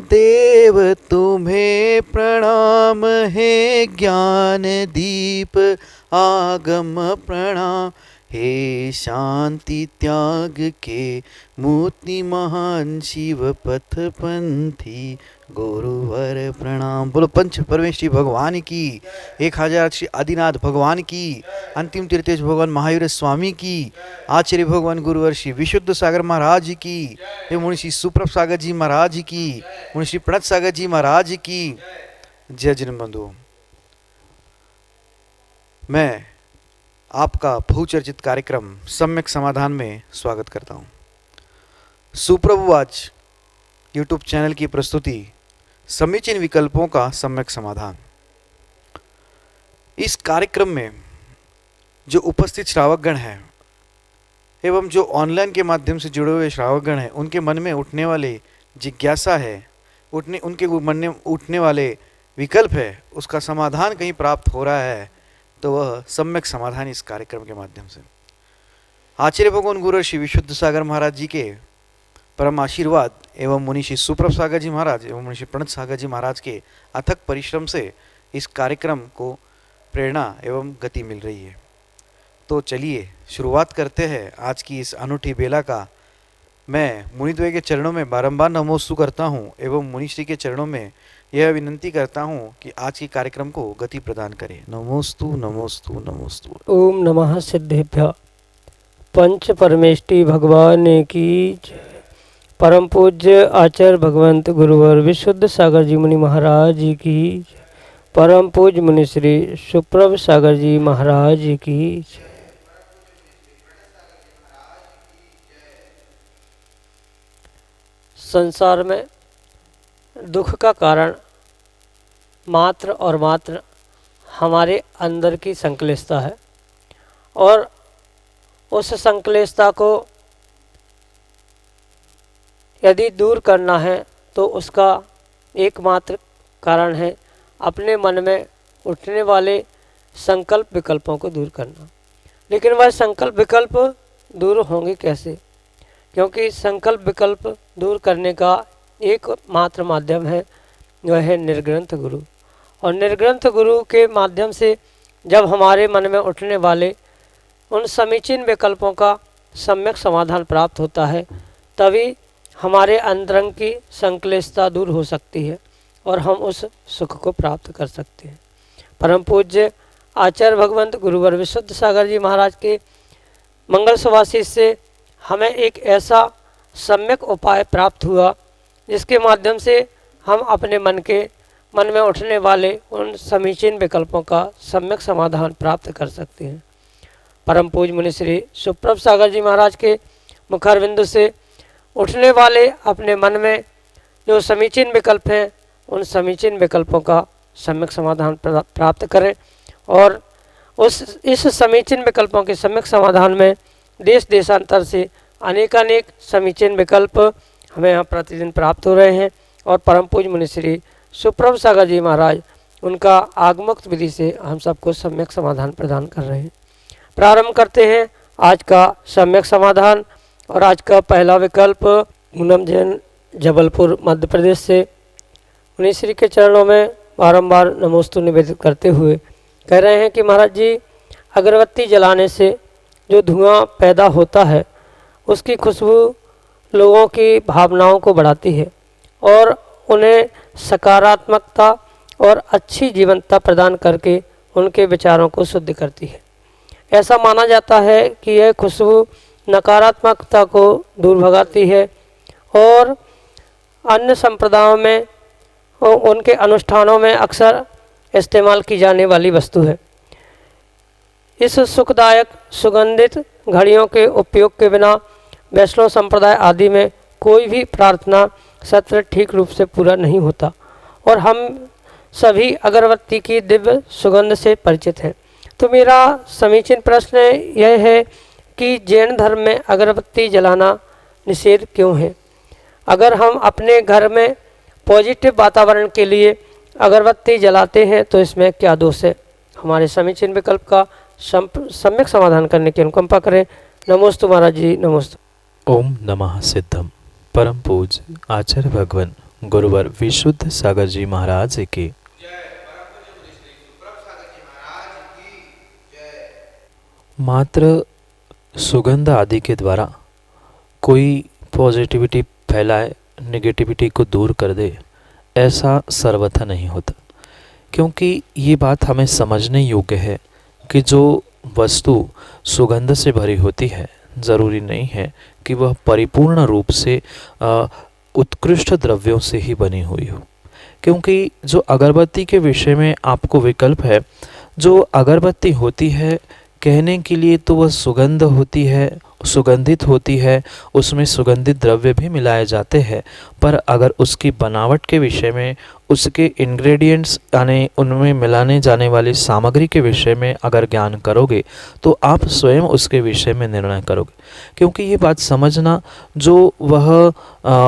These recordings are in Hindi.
देव तुम्हें प्रणाम, हे ज्ञान दीप आगम प्रणाम, हे शांति त्याग के मूर्ति महान शिव पथ पंथी गुरुवर प्रणाम। बोलो पंच परमेश्वरी भगवान की, 1000 श्री आदिनाथ भगवान की, अंतिम तीर्थेश भगवान महावीर स्वामी की, आचार्य भगवान गुरुवर श्री विशुद्ध सागर महाराज की, हे मुनि श्री सुप्रभ सागर जी महाराज की, मुनि श्री प्रणत सागर जी महाराज की। जय जन बंधु, मैं आपका बहुचर्चित कार्यक्रम सम्यक समाधान में स्वागत करता हूँ। सुप्रभुवाच यूट्यूब चैनल की प्रस्तुति समीचीन विकल्पों का सम्यक समाधान। इस कार्यक्रम में जो उपस्थित श्रावकगण हैं एवं जो ऑनलाइन के माध्यम से जुड़े हुए श्रावकगण हैं, उनके मन में उठने वाले जिज्ञासा है, उनके मन में उठने वाले विकल्प है, उसका समाधान कहीं प्राप्त हो रहा है तो वह सम्यक समाधान इस कार्यक्रम के माध्यम से आचार्य भगवान गुरु श्री विशुद्ध सागर महाराज जी के परम आशीर्वाद एवं मुनि श्री सुप्रभ सागर जी महाराज एवं मुनि श्री प्रणत सागर जी महाराज के अथक परिश्रम से इस कार्यक्रम को प्रेरणा एवं गति मिल रही है। तो चलिए शुरुआत करते हैं आज की इस अनूठी बेला का। मैं मुनिद्वय के चरणों में बारंबार नमोस्तु करता हूँ एवं मुनिश्री के चरणों में यह विनंती करता हूँ कि आज के कार्यक्रम को गति प्रदान करें। नमोस्तु नमोस्तु नमोस्तु। ओम नमः सिद्धेभ्यः। पंच परमेष्टि भगवान की जय। परम पूज्य आचार्य भगवंत गुरुवर विशुद्ध सागर जी मुनि महाराज की जय। परम पूज्य मुनि श्री सुप्रभ सागर जी महाराज की जय। संसार में दुख का कारण मात्र और मात्र हमारे अंदर की संक्लिष्टता है और उस संक्लिष्टता को यदि दूर करना है तो उसका एकमात्र कारण है अपने मन में उठने वाले संकल्प विकल्पों को दूर करना। लेकिन वह संकल्प विकल्प दूर होंगे कैसे? क्योंकि संकल्प विकल्प दूर करने का एकमात्र माध्यम है, वह है निर्ग्रंथ गुरु। और निर्ग्रंथ गुरु के माध्यम से जब हमारे मन में उठने वाले उन समीचीन विकल्पों का सम्यक समाधान प्राप्त होता है, तभी हमारे अंतरंग की संक्लिष्टता दूर हो सकती है और हम उस सुख को प्राप्त कर सकते हैं। परम पूज्य आचार्य भगवंत गुरुवर विशुद्ध सागर जी महाराज के मंगल सुभाषित से हमें एक ऐसा सम्यक उपाय प्राप्त हुआ जिसके माध्यम से हम अपने मन में उठने वाले उन समीचीन विकल्पों का सम्यक समाधान प्राप्त कर सकते हैं। परम पूज्य मुनि श्री सुप्रभ सागर जी महाराज के मुखारविंद से उठने वाले अपने मन में जो समीचीन विकल्प हैं, उन समीचीन विकल्पों का सम्यक समाधान प्राप्त करें और इस समीचीन विकल्पों के सम्यक समाधान में देश देशांतर से अनेकानेक समीचीन विकल्प हमें यहाँ प्रतिदिन प्राप्त हो रहे हैं और परम पूज्य मुनि श्री सुप्रभ सागर जी महाराज उनका आगमोक्त विधि से हम सबको सम्यक समाधान प्रदान कर रहे हैं। प्रारंभ करते हैं आज का सम्यक समाधान। और आज का पहला विकल्प पूनम जैन जबलपुर मध्य प्रदेश से मुनि श्री के चरणों में बारंबार नमोस्तु निवेदित करते हुए कह रहे हैं कि महाराज जी, अगरबत्ती जलाने से जो धुआं पैदा होता है उसकी खुशबू लोगों की भावनाओं को बढ़ाती है और उन्हें सकारात्मकता और अच्छी जीवंतता प्रदान करके उनके विचारों को शुद्ध करती है। ऐसा माना जाता है कि यह खुशबू नकारात्मकता को दूर भगाती है और अन्य संप्रदायों में उनके अनुष्ठानों में अक्सर इस्तेमाल की जाने वाली वस्तु है। इस सुखदायक सुगंधित घड़ियों के उपयोग के बिना वैष्णव संप्रदाय आदि में कोई भी प्रार्थना सत्र ठीक रूप से पूरा नहीं होता और हम सभी अगरबत्ती की दिव्य सुगंध से परिचित हैं। तो मेरा समीचीन प्रश्न यह है कि जैन धर्म में अगरबत्ती जलाना निषेध क्यों है? अगर हम अपने घर में पॉजिटिव वातावरण के लिए अगरबत्ती जलाते हैं तो इसमें क्या दोष है? हमारे समीचीन विकल्प का सम्यक समाधान करने की अनुकंपा करें। नमोस्तु महाराज जी, नमोस्तु। ओम नमः सिद्धम। परम पूज्य आचार्य भगवान गुरुवर विशुद्ध सागर जी महाराज की। मात्र सुगंध आदि के द्वारा कोई पॉजिटिविटी फैलाए, नेगेटिविटी को दूर कर दे, ऐसा सर्वथा नहीं होता। क्योंकि ये बात हमें समझने योग्य है कि जो वस्तु सुगंध से भरी होती है, ज़रूरी नहीं है कि वह परिपूर्ण रूप से उत्कृष्ट द्रव्यों से ही बनी हुई हो। क्योंकि जो अगरबत्ती के विषय में आपको विकल्प है, जो अगरबत्ती होती है कहने के लिए तो वह सुगंध होती है, सुगंधित होती है, उसमें सुगंधित द्रव्य भी मिलाए जाते हैं। पर अगर उसकी बनावट के विषय में, उसके इंग्रेडिएंट्स यानी उनमें मिलाने जाने वाली सामग्री के विषय में अगर ज्ञान करोगे तो आप स्वयं उसके विषय में निर्णय करोगे। क्योंकि ये बात समझना, जो वह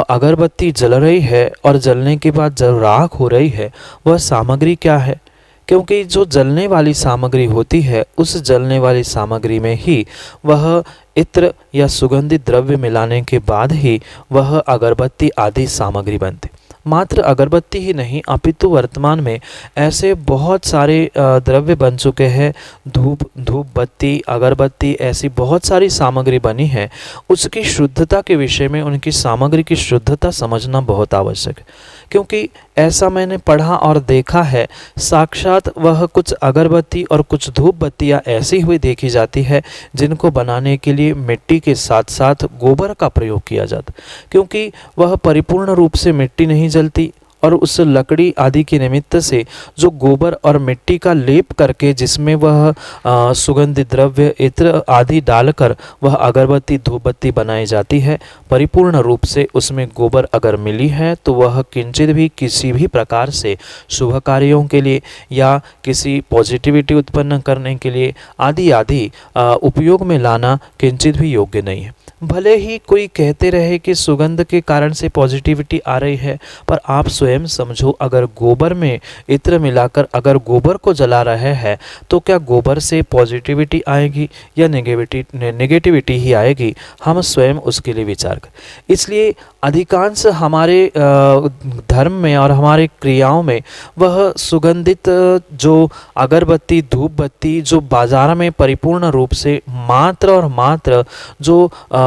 अगरबत्ती जल रही है और जलने के बाद जल राख हो रही है, वह सामग्री क्या है? क्योंकि जो जलने वाली सामग्री होती है, उस जलने वाली सामग्री में ही वह इत्र या सुगंधित द्रव्य मिलाने के बाद ही वह अगरबत्ती आदि सामग्री बनती। मात्र अगरबत्ती ही नहीं, अपितु वर्तमान में ऐसे बहुत सारे द्रव्य बन चुके हैं। धूप बत्ती, अगरबत्ती, ऐसी बहुत सारी सामग्री बनी है। उसकी शुद्धता के विषय में, उनकी सामग्री की शुद्धता समझना बहुत आवश्यक है। क्योंकि ऐसा मैंने पढ़ा और देखा है, साक्षात वह कुछ अगरबत्ती और कुछ धूप बत्तियाँ ऐसी हुई देखी जाती है जिनको बनाने के लिए मिट्टी के साथ साथ गोबर का प्रयोग किया जाता। क्योंकि वह परिपूर्ण रूप से मिट्टी नहीं जलती और उस लकड़ी आदि के निमित्त से जो गोबर और मिट्टी का लेप करके, जिसमें वह सुगंधित द्रव्य इत्र आदि डालकर वह अगरबत्ती धूप बत्ती बनाई जाती है, परिपूर्ण रूप से उसमें गोबर अगर मिली है तो वह किंचित भी किसी भी प्रकार से शुभ कार्यों के लिए या किसी पॉजिटिविटी उत्पन्न करने के लिए आदि आदि उपयोग में लाना किंचित भी योग्य नहीं है। भले ही कोई कहते रहे कि सुगंध के कारण से पॉजिटिविटी आ रही है, पर आप स्वयं समझो, अगर गोबर में इत्र मिलाकर अगर गोबर को जला रहे हैं तो क्या गोबर से पॉजिटिविटी आएगी या नेगेटिविटी ही आएगी? हम स्वयं उसके लिए विचार करें। इसलिए अधिकांश हमारे धर्म में और हमारे क्रियाओं में वह सुगंधित जो अगरबत्ती धूप बत्ती जो बाजार में परिपूर्ण रूप से मात्र और मात्र जो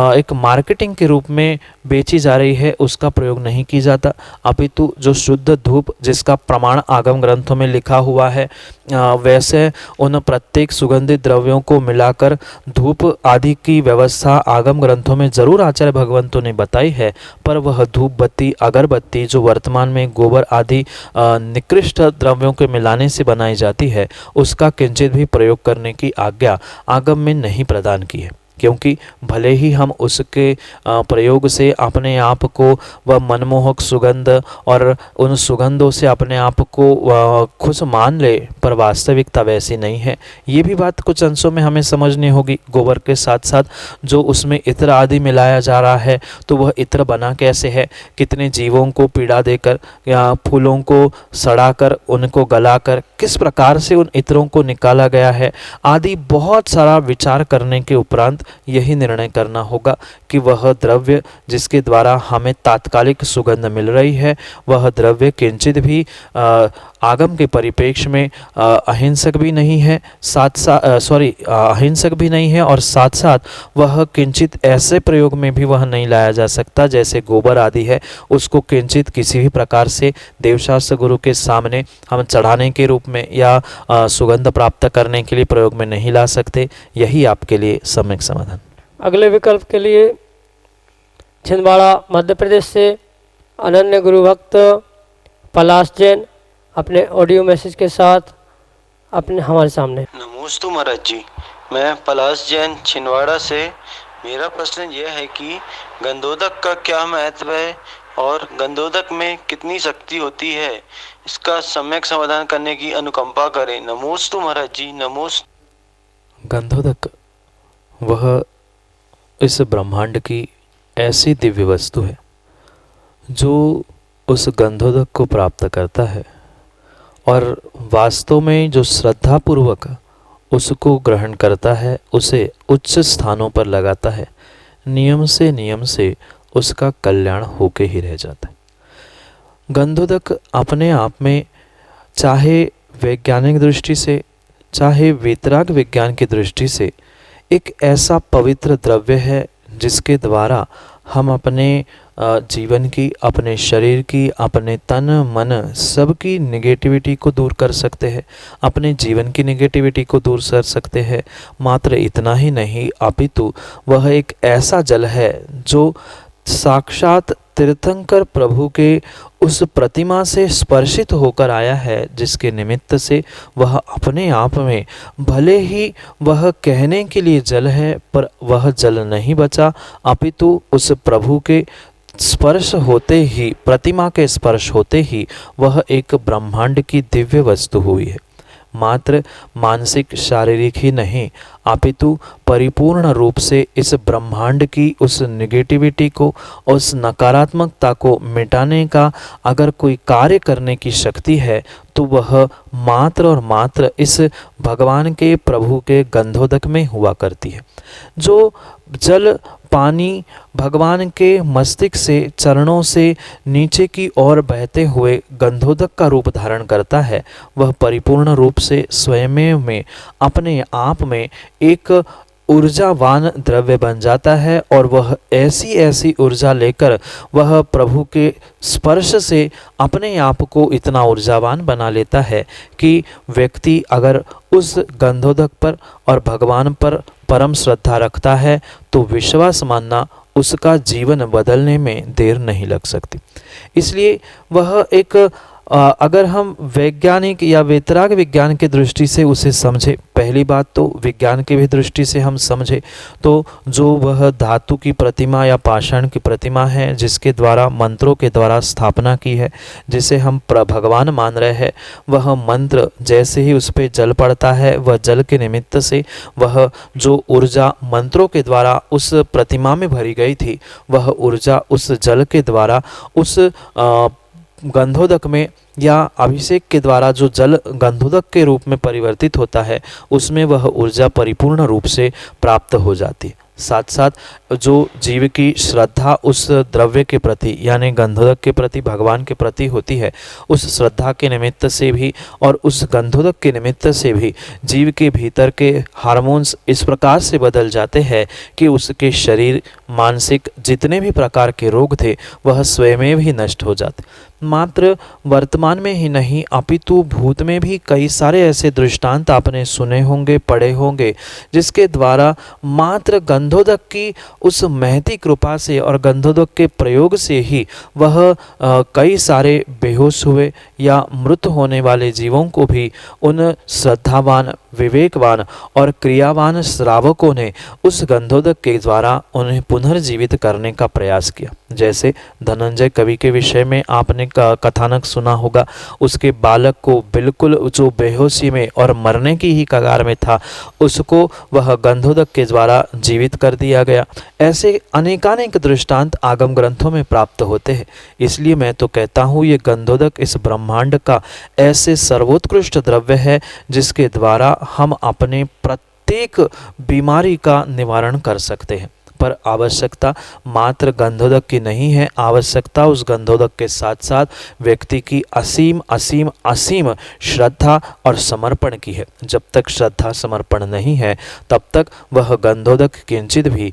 एक मार्केटिंग के रूप में बेची जा रही है, उसका प्रयोग नहीं किया जाता। अपितु जो शुद्ध धूप जिसका प्रमाण आगम ग्रंथों में लिखा हुआ है, वैसे उन प्रत्येक सुगंधित द्रव्यों को मिलाकर धूप आदि की व्यवस्था आगम ग्रंथों में जरूर आचार्य भगवंतों ने बताई है। पर वह धूप बत्ती अगरबत्ती जो वर्तमान में गोबर आदि निकृष्ट द्रव्यों के मिलाने से बनाई जाती है, उसका किंचित भी प्रयोग करने की आज्ञा आगम में नहीं प्रदान की है। क्योंकि भले ही हम उसके प्रयोग से अपने आप को वह मनमोहक सुगंध और उन सुगंधों से अपने आप को खुश मान ले, पर वास्तविकता वैसी नहीं है। ये भी बात कुछ अंशों में हमें समझनी होगी। गोबर के साथ साथ जो उसमें इत्र आदि मिलाया जा रहा है, तो वह इत्र बना कैसे है? कितने जीवों को पीड़ा देकर या फूलों को सड़ाकर उनको गलाकर किस प्रकार से उन इत्रों को निकाला गया है आदि बहुत सारा विचार करने के उपरांत यही निर्णय करना होगा कि वह द्रव्य जिसके द्वारा हमें तात्कालिक सुगंध मिल रही है, वह द्रव्य किंचित भी आगम के परिप्रेक्ष्य में अहिंसक भी नहीं है, अहिंसक भी नहीं है, और साथ साथ वह किंचित ऐसे प्रयोग में भी वह नहीं लाया जा सकता जैसे गोबर आदि है, उसको किंचित किसी भी प्रकार से देवशास्त्र गुरु के सामने हम चढ़ाने के रूप में या सुगंध प्राप्त करने के लिए प्रयोग में नहीं ला सकते। यही आपके लिए सम्यक समाधान। अगले विकल्प के लिए छिंदवाड़ा मध्य प्रदेश से अनन्य गुरु भक्त पलाश जैन अपने ऑडियो मैसेज के साथ अपने हमारे सामने। नमोस्तु महाराज जी, मैं पलाश जैन छिंदवाड़ा से। मेरा प्रश्न यह है कि गंधोदक का क्या महत्व है और गंधोदक में कितनी शक्ति होती है, इसका सम्यक समाधान करने की अनुकंपा करें। नमोस्तु महाराज जी, नमोस्तु। गंधोदक वह इस ब्रह्मांड की ऐसी दिव्य वस्तु है जो उस गंधोदक को प्राप्त करता है और वास्तव में जो श्रद्धापूर्वक उसको ग्रहण करता है, उसे उच्च स्थानों पर लगाता है, नियम से उसका कल्याण होके ही रह जाता है। गंधोदक अपने आप में चाहे वैज्ञानिक दृष्टि से चाहे वीतराग विज्ञान की दृष्टि से एक ऐसा पवित्र द्रव्य है जिसके द्वारा हम अपने जीवन की, अपने शरीर की, अपने तन मन सबकी निगेटिविटी को दूर कर सकते हैं, अपने जीवन की निगेटिविटी को दूर कर सकते हैं। मात्र इतना ही नहीं, अपितु वह एक ऐसा जल है जो साक्षात तीर्थंकर प्रभु के उस प्रतिमा से स्पर्शित होकर आया है, जिसके निमित्त से वह अपने आप में भले ही वह कहने के लिए जल है पर वह जल नहीं बचा, अपितु उस प्रभु के स्पर्श होते ही, प्रतिमा के स्पर्श होते ही वह एक ब्रह्मांड की दिव्य वस्तु हुई है। मात्र मानसिक शारीरिक ही नहीं, अपितु परिपूर्ण रूप से इस ब्रह्मांड की उस निगेटिविटी को, उस नकारात्मकता को मिटाने का अगर कोई कार्य करने की शक्ति है तो वह मात्र और मात्र इस भगवान के प्रभु के गंधोदक में हुआ करती है। जो जल पानी भगवान के मस्तिष्क से, चरणों से नीचे की ओर बहते हुए गंधोदक का रूप धारण करता है, वह परिपूर्ण रूप से स्वयं में अपने आप में एक ऊर्जावान द्रव्य बन जाता है और वह ऐसी ऐसी ऊर्जा लेकर वह प्रभु के स्पर्श से अपने आप को इतना ऊर्जावान बना लेता है कि व्यक्ति अगर उस गंधोदक पर और भगवान पर परम श्रद्धा रखता है तो विश्वास मानना उसका जीवन बदलने में देर नहीं लग सकती। इसलिए वह एक अगर हम वैज्ञानिक या वेतराग विज्ञान की दृष्टि से उसे समझे, पहली बात तो विज्ञान की भी दृष्टि से हम समझे तो जो वह धातु की प्रतिमा या पाषाण की प्रतिमा है जिसके द्वारा मंत्रों के द्वारा स्थापना की है, जिसे हम भगवान मान रहे हैं, वह मंत्र जैसे ही उस पर जल पड़ता है, वह जल के निमित्त से वह जो ऊर्जा मंत्रों के द्वारा उस प्रतिमा में भरी गई थी, वह ऊर्जा उस जल के द्वारा उस गंधोदक में या अभिषेक के द्वारा जो जल गंधोदक के रूप में परिवर्तित होता है, उसमें वह ऊर्जा परिपूर्ण रूप से प्राप्त हो जाती है। साथ साथ जो जीव की श्रद्धा उस द्रव्य के प्रति यानी गंधोदक के प्रति, भगवान के प्रति होती है, उस श्रद्धा के निमित्त से भी और उस गंधोदक के निमित्त से भी जीव के भीतर के हार्मोन्स इस प्रकार से बदल जाते हैं कि उसके शरीर, मानसिक जितने भी प्रकार के रोग थे वह स्वयं ही नष्ट हो जाते। मात्र वर्तमान में ही नहीं अपितु भूत में भी कई सारे ऐसे दृष्टांत आपने सुने होंगे, पढ़े होंगे, जिसके द्वारा मात्र गंधोदक की उस महती कृपा से और गंधोदक के प्रयोग से ही वह कई सारे बेहोश हुए या मृत होने वाले जीवों को भी उन श्रद्धावान, विवेकवान और क्रियावान श्रावकों ने उस गंधोदक के द्वारा उन्हें पुनर्जीवित करने का प्रयास किया। जैसे धनंजय कवि के विषय में आपने कथानक सुना होगा, उसके बालक को बिल्कुल जो बेहोशी में और मरने की ही कगार में था, उसको वह गंधोदक के द्वारा जीवित कर दिया गया। ऐसे अनेकानेक दृष्टांत आगम ग्रंथों में प्राप्त होते हैं। इसलिए मैं तो कहता हूँ ये गंधोदक इस ब्रह्मांड का ऐसे सर्वोत्कृष्ट द्रव्य है जिसके द्वारा हम अपने प्रत्येक बीमारी का निवारण कर सकते हैं। पर आवश्यकता मात्र गंधोदक की नहीं है, आवश्यकता उस गंधोदक के साथ साथ व्यक्ति की असीम असीम असीम श्रद्धा और समर्पण की है। जब तक श्रद्धा समर्पण नहीं है तब तक वह गंधोदक किंचित भी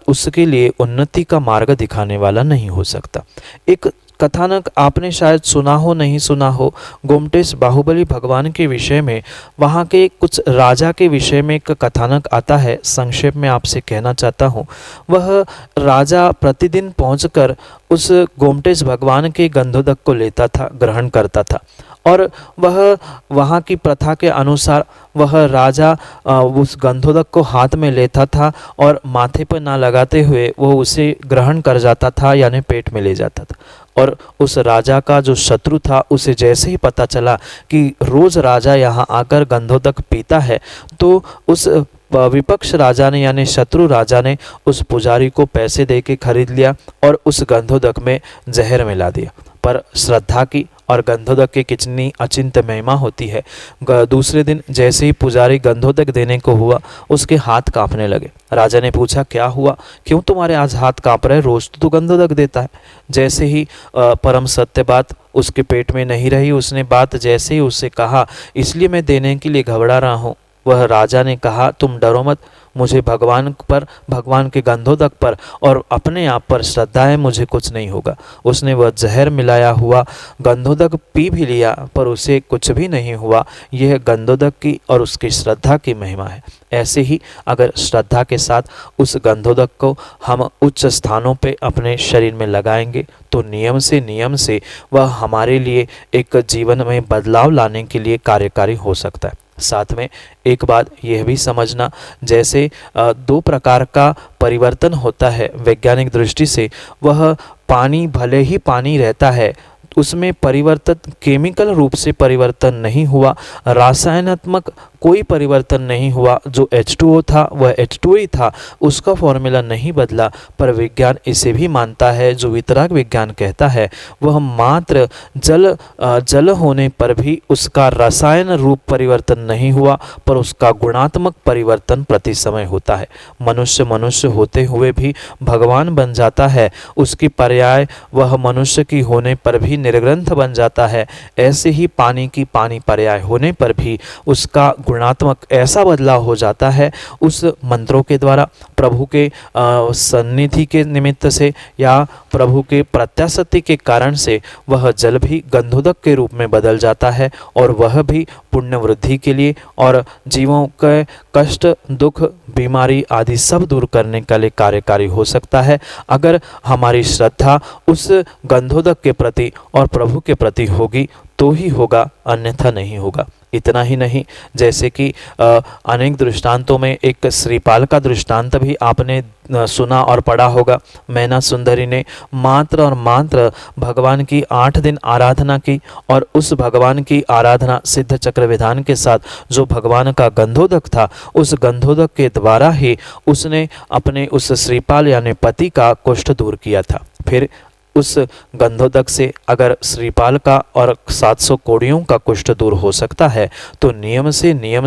उसके लिए उन्नति का मार्ग दिखाने वाला नहीं हो सकता। एक कथानक आपने शायद सुना हो, नहीं सुना हो, गोमटेश बाहुबली भगवान के विषय में, वहाँ के कुछ राजा के विषय में एक कथानक आता है। संक्षेप में आपसे कहना चाहता हूँ, वह राजा प्रतिदिन पहुँचकर उस गोमटेश भगवान के गंधोदक को लेता था, ग्रहण करता था और वह वहाँ की प्रथा के अनुसार वह राजा उस गंधोदक को हाथ में लेता था और माथे पर ना लगाते हुए वो उसे ग्रहण कर जाता था, यानी पेट में ले जाता था। और उस राजा का जो शत्रु था उसे जैसे ही पता चला कि रोज राजा यहाँ आकर गंधोदक पीता है, तो उस विपक्ष राजा ने यानी शत्रु राजा ने उस पुजारी को पैसे दे के खरीद लिया और उस गंधोदक में जहर मिला दिया। पर श्रद्धा की और गंधोदक की कितनी अचिंत महिमा होती है। दूसरे दिन जैसे ही पुजारी गंधोदक देने को हुआ, उसके हाथ कांपने लगे। राजा ने पूछा, क्या हुआ, क्यों तुम्हारे आज हाथ कांप रहे, रोज तो तू गंधोदक देता है। जैसे ही परम सत्य बात उसके पेट में नहीं रही, उसने बात जैसे ही उससे कहा, इसलिए मैं देने के लिए घबरा रहा हूँ। वह राजा ने कहा, तुम डरो मत, मुझे भगवान पर, भगवान के गंधोदक पर और अपने आप पर श्रद्धा है, मुझे कुछ नहीं होगा। उसने वह जहर मिलाया हुआ गंधोदक पी भी लिया, पर उसे कुछ भी नहीं हुआ। यह गंधोदक की और उसकी श्रद्धा की महिमा है। ऐसे ही अगर श्रद्धा के साथ उस गंधोदक को हम उच्च स्थानों पे अपने शरीर में लगाएंगे तो नियम से वह हमारे लिए एक जीवन में बदलाव लाने के लिए कार्यकारी हो सकता है। साथ में एक बात यह भी समझना, जैसे दो प्रकार का परिवर्तन होता है वैज्ञानिक दृष्टि से। वह पानी भले ही पानी रहता है, उसमें परिवर्तन केमिकल रूप से परिवर्तन नहीं हुआ, रासायनात्मक कोई परिवर्तन नहीं हुआ। जो H2O था वह H2O ही था, उसका फॉर्मूला नहीं बदला। पर विज्ञान इसे भी मानता है, जो वितराग विज्ञान कहता है, वह मात्र जल होने पर भी उसका रसायन रूप परिवर्तन नहीं हुआ, पर उसका गुणात्मक परिवर्तन प्रति समय होता है। मनुष्य होते हुए भी भगवान बन जाता है, उसकी पर्याय वह मनुष्य की होने पर भी निर्ग्रंथ बन जाता है। ऐसे ही पानी की पानी पर्याय होने पर भी उसका गुणात्मक ऐसा बदलाव हो जाता है उस मंत्रों के द्वारा, प्रभु के सन्निधि के निमित्त से या प्रभु के प्रत्याशक्ति के कारण से वह जल भी गंधोदक के रूप में बदल जाता है, और वह भी पुण्य वृद्धि के लिए और जीवों के कष्ट, दुख, बीमारी आदि सब दूर करने के लिए कार्यकारी हो सकता है, अगर हमारी श्रद्धा उस गंधोदक के प्रति और प्रभु के प्रति होगी तो ही होगा, अन्यथा नहीं होगा। इतना ही नहीं, जैसे कि अनेक दृष्टांतों में एक श्रीपाल का दृष्टांत भी आपने सुना और पढ़ा होगा। मैना सुंदरी ने मात्र और मात्र भगवान की 8 दिन आराधना की, और उस भगवान की आराधना सिद्ध चक्र विधान के साथ जो भगवान का गंधोदक था, उस गंधोदक के द्वारा ही उसने अपने उस श्रीपाल यानी पति का कुष्ठ दूर किया था। फिर उस गंधोदक से अगर श्रीपाल का और 700 कोड़ियों का कुष्ठ दूर हो सकता है, तो नियम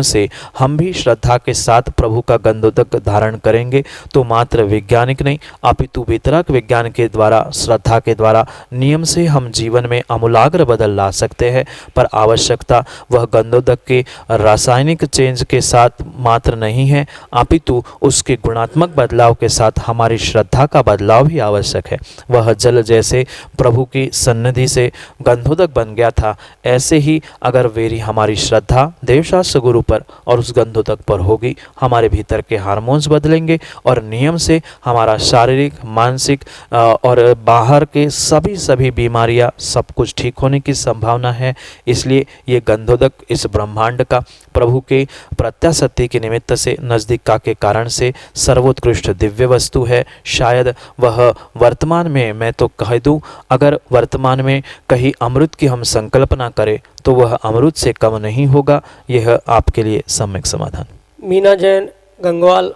से हम भी श्रद्धा के साथ प्रभु का गंधोदक धारण करेंगे तो मात्र वैज्ञानिक नहीं, अपितु वितरक विज्ञान के द्वारा, श्रद्धा के द्वारा नियम से हम जीवन में आमूलाग्र बदल ला सकते हैं। पर आवश्यकता वह गंधोदक के रासायनिक चेंज के साथ मात्र नहीं है, अपितु उसके गुणात्मक बदलाव के साथ हमारी श्रद्धा का बदलाव भी आवश्यक है। वह जल जैसे प्रभु की सन्निधि से गंधोदक बन गया था, ऐसे ही अगर वेरी हमारी श्रद्धा देवशास्त्र गुरु पर और उस गंधोदक पर होगी, हमारे भीतर के हार्मोन्स बदलेंगे और नियम से हमारा शारीरिक, मानसिक और बाहर के सभी बीमारियां सब कुछ ठीक होने की संभावना है। इसलिए ये गंधोदक इस ब्रह्मांड का प्रभु के प्रत्याशक्ति के निमित्त से नजदीक के कारण से सर्वोत्कृष्ट दिव्य वस्तु है। शायद वह वर्तमान में, मैं तो कह दूं, अगर वर्तमान में कहीं अमृत की हम संकल्पना करें तो वह अमृत से कम नहीं होगा। यह आपके लिए सम्यक समाधान। मीना जैन गंगवाल,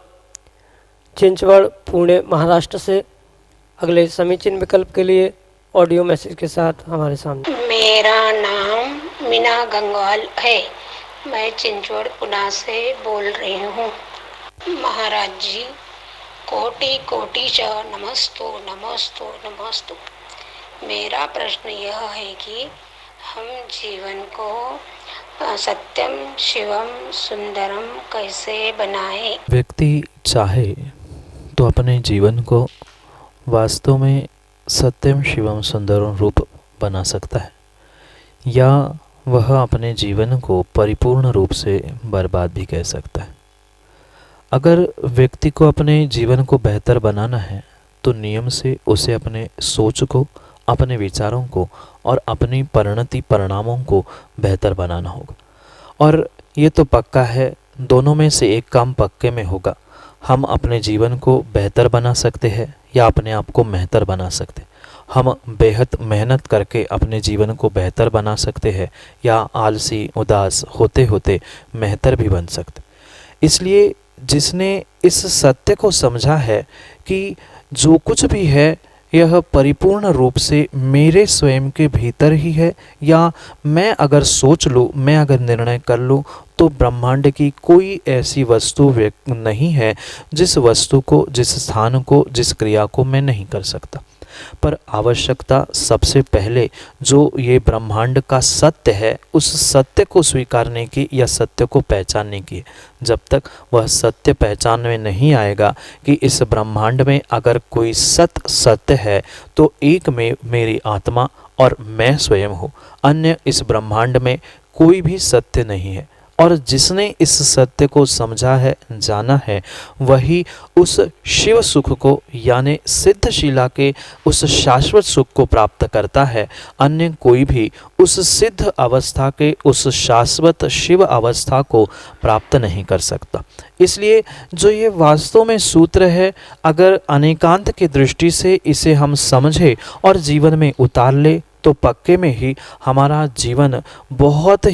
चिंचवड़, पुणे, महाराष्ट्र से अगले समीचीन विकल्प के लिए ऑडियो मैसेज के साथ हमारे सामने। मेरा नाम मीना गंगवाल है, मैं चिंचवड़ पुणे से बोल रही हूँ। महाराज जी, कोटि कोटि च नमस्तु नमस्तु नमस्तु। मेरा प्रश्न यह है कि हम जीवन को सत्यम शिवम सुंदरम कैसे बनाएं? व्यक्ति चाहे तो अपने जीवन को वास्तव में सत्यम शिवम सुंदरम रूप बना सकता है, या वह अपने जीवन को परिपूर्ण रूप से बर्बाद भी कह सकता है। अगर व्यक्ति को अपने जीवन को बेहतर बनाना है तो नियम से उसे अपने सोच को, अपने विचारों को और अपनी परिणति परिणामों को बेहतर बनाना होगा। और ये तो पक्का है, दोनों में से एक काम पक्के में होगा। हम अपने जीवन को बेहतर बना सकते हैं या अपने आप को बेहतर बना सकते हैं। हम बेहद मेहनत करके अपने जीवन को बेहतर बना सकते हैं, या आलसी उदास होते होते बेहतर भी बन सकते। इसलिए जिसने इस सत्य को समझा है कि जो कुछ भी है यह परिपूर्ण रूप से मेरे स्वयं के भीतर ही है, या मैं अगर सोच लूँ, मैं अगर निर्णय कर लूँ तो ब्रह्मांड की कोई ऐसी वस्तु नहीं है जिस वस्तु को, जिस स्थान को, जिस क्रिया को मैं नहीं कर सकता। पर आवश्यकता सबसे पहले जो ये ब्रह्मांड का सत्य है, उस सत्य को स्वीकारने की या सत्य को पहचानने की है। जब तक वह सत्य पहचान में नहीं आएगा कि इस ब्रह्मांड में अगर कोई सत्य है तो एक में मेरी आत्मा और मैं स्वयं हूँ, अन्य इस ब्रह्मांड में कोई भी सत्य नहीं है। और जिसने इस सत्य को समझा है, जाना है, वही उस शिव सुख को यानी सिद्धशिला के उस शाश्वत सुख को प्राप्त करता है। अन्य कोई भी उस सिद्ध अवस्था के, उस शाश्वत शिव अवस्था को प्राप्त नहीं कर सकता। इसलिए जो ये वास्तव में सूत्र है, अगर अनेकांत की दृष्टि से इसे हम समझे और जीवन में उतार ले तो पक्के में ही हमारा जीवन बहुत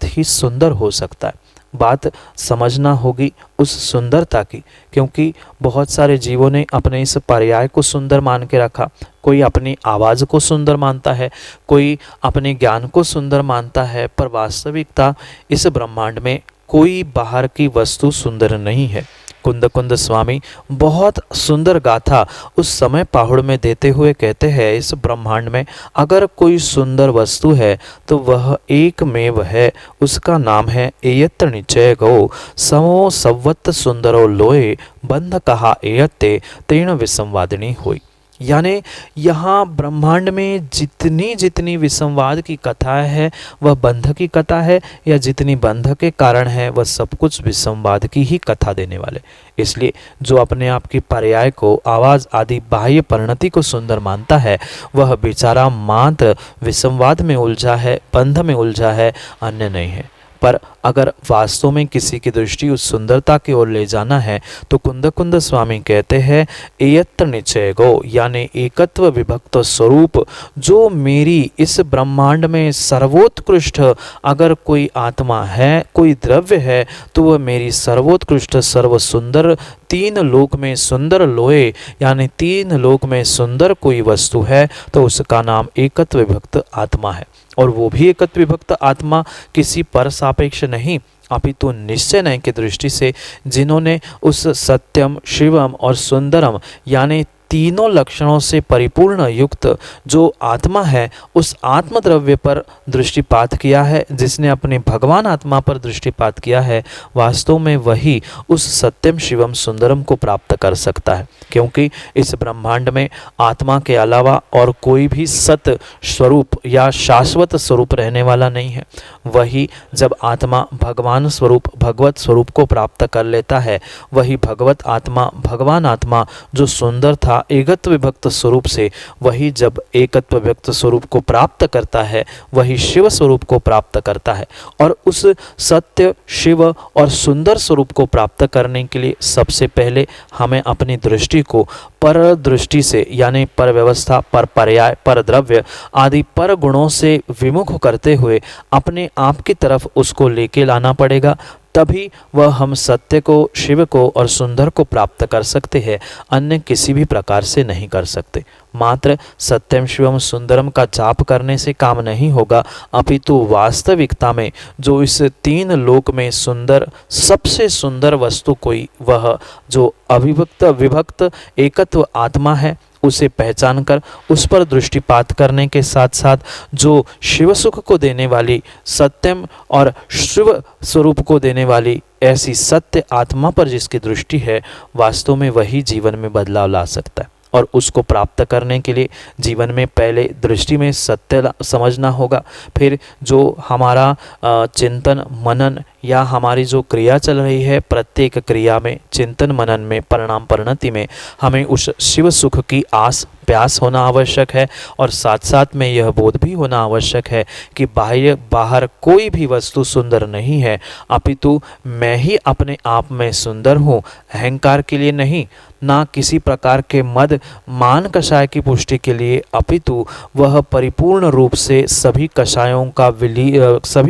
ही सुंदर हो सकता है। बात समझना होगी उस सुंदरता की, क्योंकि बहुत सारे जीवों ने अपने इस पर्याय को सुंदर मान के रखा। कोई अपनी आवाज़ को सुंदर मानता है, कोई अपने ज्ञान को सुंदर मानता है, पर वास्तविकता इस ब्रह्मांड में कोई बाहर की वस्तु सुंदर नहीं है। कुंद स्वामी बहुत सुंदर गाथा उस समय पाहुड़ में देते हुए कहते हैं, इस ब्रह्मांड में अगर कोई सुंदर वस्तु है तो वह एकमेव है, उसका नाम है एयत्र निश्चय गो समो सवत्त सुंदरो लोए बंध कहा एयत्ते तीर्ण विसंवादिनी हुई। यानी यहाँ ब्रह्मांड में जितनी विसंवाद की कथा है वह बंध की कथा है, या जितनी बंध के कारण है वह सब कुछ विसंवाद की ही कथा देने वाले। इसलिए जो अपने आप की पर्याय को, आवाज़ आदि बाह्य परिणति को सुंदर मानता है, वह बेचारा मात्र विसंवाद में उलझा है, बंध में उलझा है, अन्य नहीं है। पर अगर वास्तव में किसी की दृष्टि उस सुंदरता की ओर ले जाना है तो कुंद स्वामी कहते हैं, एयत्र निश्चय गो यानी एकत्व विभक्त स्वरूप, जो मेरी इस ब्रह्मांड में सर्वोत्कृष्ट अगर कोई आत्मा है, कोई द्रव्य है, तो वह मेरी सर्वोत्कृष्ट सर्व सुंदर, तीन लोक में सुंदर लोए यानी तीन लोक में सुंदर कोई वस्तु है तो उसका नाम एकत्व विभक्त आत्मा है। और वो भी एकत्व विभक्त आत्मा किसी पर सापेक्ष नहीं, अपितु निश्चय की दृष्टि से, जिन्होंने उस सत्यम, शिवम और सुंदरम यानी तीनों लक्षणों से परिपूर्ण युक्त जो आत्मा है उस आत्म द्रव्य पर दृष्टिपात किया है, जिसने अपने भगवान आत्मा पर दृष्टिपात किया है, वास्तव में वही उस सत्यम शिवम सुंदरम को प्राप्त कर सकता है। क्योंकि इस ब्रह्मांड में आत्मा के अलावा और कोई भी सत स्वरूप या शाश्वत स्वरूप रहने वाला नहीं है। वही जब आत्मा भगवान स्वरूप, भगवत स्वरूप को प्राप्त कर लेता है, वही भगवत आत्मा, भगवान आत्मा जो सुंदर था एकत्व विभक्त स्वरूप से, वही जब एकत्व विभक्त स्वरूप को प्राप्त करता है, वही शिव स्वरूप को प्राप्त करता है। और उस सत्य, शिव और सुंदर स्वरूप को प्राप्त करने के लिए सबसे पहले हमें अपनी दृष्टि को पर दृष्टि से यानी पर व्यवस्था, पर पर्याय, पर द्रव्य आदि पर गुणों से विमुख करते हुए अपने आप की तरफ उसको लेके लाना पड़ेगा। तभी वह हम सत्य को, शिव को और सुंदर को प्राप्त कर सकते हैं, अन्य किसी भी प्रकार से नहीं कर सकते। मात्र सत्यम शिवम सुंदरम का जाप करने से काम नहीं होगा, अपितु वास्तविकता में जो इस तीन लोक में सुंदर, सबसे सुंदर वस्तु कोई, वह जो अविभक्त विभक्त एकत्व आत्मा है, उसे पहचान कर उस पर दृष्टिपात करने के साथ साथ जो शिव सुख को देने वाली, सत्यम और शिव स्वरूप को देने वाली ऐसी सत्य आत्मा पर जिसकी दृष्टि है, वास्तव में वही जीवन में बदलाव ला सकता है। और उसको प्राप्त करने के लिए जीवन में पहले दृष्टि में सत्य समझना होगा, फिर जो हमारा चिंतन मनन या हमारी जो क्रिया चल रही है, प्रत्येक क्रिया में, चिंतन मनन में, परिणाम परिणति में हमें उस शिव सुख की आस प्यास होना आवश्यक है। और साथ साथ में यह बोध भी होना आवश्यक है कि बाहर कोई भी वस्तु सुंदर नहीं है, अपितु मैं ही अपने आप में सुंदर हूँ। अहंकार के लिए नहीं, ना किसी प्रकार के मद मान कषाय की पुष्टि के लिए, अपितु वह परिपूर्ण रूप से सभी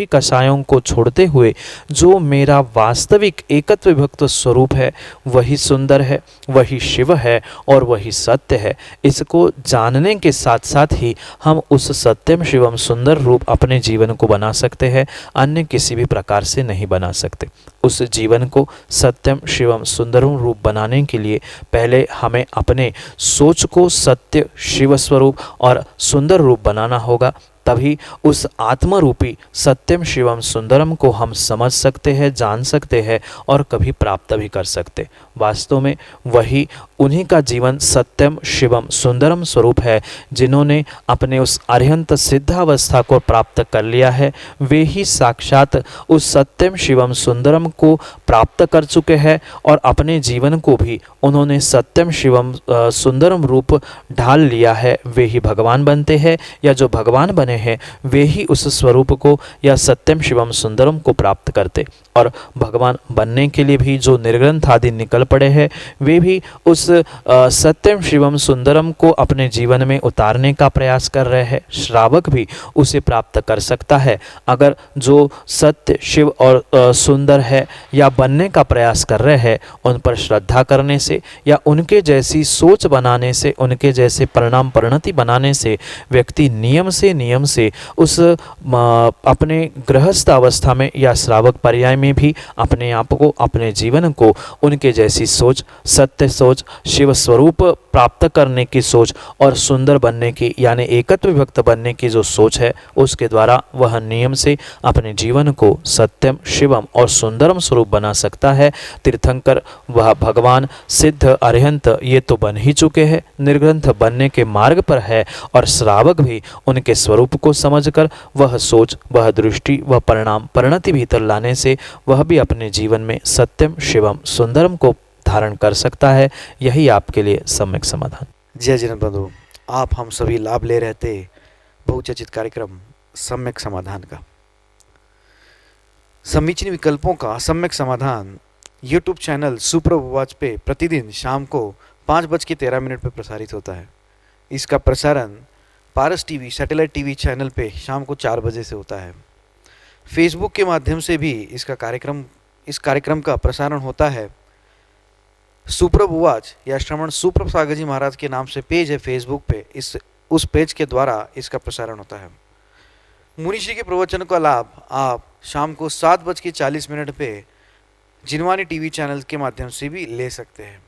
कषायों को छोड़ते हुए जो मेरा वास्तविक एकत्व विभक्त स्वरूप है, वही सुंदर है, वही शिव है और वही सत्य है। इसको को जानने के साथ साथ ही हम उस सत्यम शिवम सुंदर रूप अपने जीवन को बना सकते हैं, अन्य किसी भी प्रकार से नहीं बना सकते। उस जीवन को सत्यम शिवम सुंदरम रूप बनाने के लिए पहले हमें अपने सोच को सत्य शिव स्वरूप और सुंदर रूप बनाना होगा, तभी उस आत्मरूपी सत्यम शिवम सुंदरम को हम समझ सकते हैं, जान सकते हैं और कभी प्राप्त भी कर सकते। वास्तव में वही उन्हीं का जीवन सत्यम शिवम सुंदरम स्वरूप है जिन्होंने अपने उस अरिहंत सिद्धावस्था को प्राप्त कर लिया है। वे ही साक्षात उस सत्यम शिवम सुंदरम को प्राप्त कर चुके हैं और अपने जीवन को भी उन्होंने सत्यम शिवम सुंदरम रूप ढाल लिया है। वे ही भगवान बनते हैं या जो भगवान बने हैं वे ही उस स्वरूप को या सत्यम शिवम सुंदरम को प्राप्त करते। और भगवान बनने के लिए भी जो निर्ग्रंथ आदि निकल पड़े हैं वे भी उस सत्यम शिवम सुंदरम को अपने जीवन में उतारने का प्रयास कर रहे हैं। श्रावक भी उसे प्राप्त कर सकता है अगर जो सत्य शिव और सुंदर है या बनने का प्रयास कर रहे हैं उन पर श्रद्धा करने से या उनके जैसी सोच बनाने से, उनके जैसे परिणाम परिणति बनाने से व्यक्ति नियम से उस अपने गृहस्थ अवस्था में या श्रावक पर्याय में भी अपने आप को, अपने जीवन को उनके जैसी सोच, सत्य सोच, शिव स्वरूप प्राप्त करने की सोच और सुंदर बनने की यानी एकत्व विभक्त बनने की जो सोच है उसके द्वारा वह नियम से अपने जीवन को सत्यम शिवम और सुंदरम स्वरूप बना सकता है। तीर्थंकर वह भगवान सिद्ध अरिहंत ये तो बन ही चुके हैं, निर्ग्रंथ बनने के मार्ग पर है और श्रावक भी उनके स्वरूप को समझकर वह सोच, वह दृष्टि, वह परिणाम परिणति भीतर लाने से वह भी अपने जीवन में सत्यम शिवम सुंदरम को धारण कर सकता है। यही आपके लिए सम्यक समाधान। जय जिन बंधु, आप हम सभी लाभ ले रहे थे बहुचर्चित कार्यक्रम सम्यक समाधान का। समीचीन विकल्पों का सम्यक समाधान यूट्यूब चैनल सुप्रभ वाच पे प्रतिदिन शाम को 5:13 पर प्रसारित होता है। इसका प्रसारण पारस टीवी सैटेलाइट टीवी चैनल पे शाम को 4 बजे से होता है। फेसबुक के माध्यम से भी इस कार्यक्रम का प्रसारण होता है। सुप्रभ वाच या श्रवण सुप्रभ सागर जी महाराज के नाम से पेज है फेसबुक पे, उस पेज के द्वारा इसका प्रसारण होता है। मुनिश्री के प्रवचन का लाभ आप शाम को 7:40 पे जिनवानी टीवी चैनल के माध्यम से भी ले सकते हैं।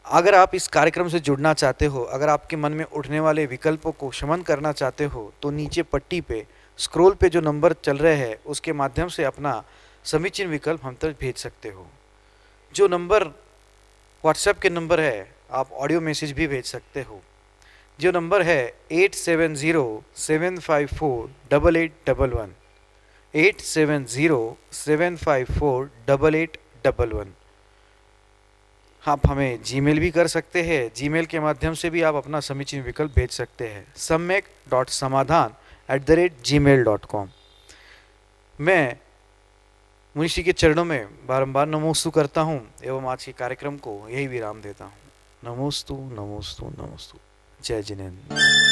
अगर आप इस कार्यक्रम से जुड़ना चाहते हो, अगर आपके मन में उठने वाले विकल्पों को शमन करना चाहते हो तो नीचे पट्टी पे स्क्रॉल पे जो नंबर चल रहे हैं उसके माध्यम से अपना समीचीन विकल्प हम तक भेज सकते हो। जो नंबर व्हाट्सएप के नंबर है आप ऑडियो मैसेज भी भेज सकते हो। जो नंबर है 8707548811 8707548811। आप हमें जीमेल भी कर सकते हैं, जीमेल के माध्यम से भी आप अपना समीचीन विकल्प भेज सकते हैं samyak.samadhan@gmail.com। मैं मुनिश्री के चरणों में बारंबार नमोस्तु करता हूँ एवं आज के कार्यक्रम को यही विराम देता हूँ। नमोस्तु नमोस्तु नमोस्तु। जय जिनेन्द्र।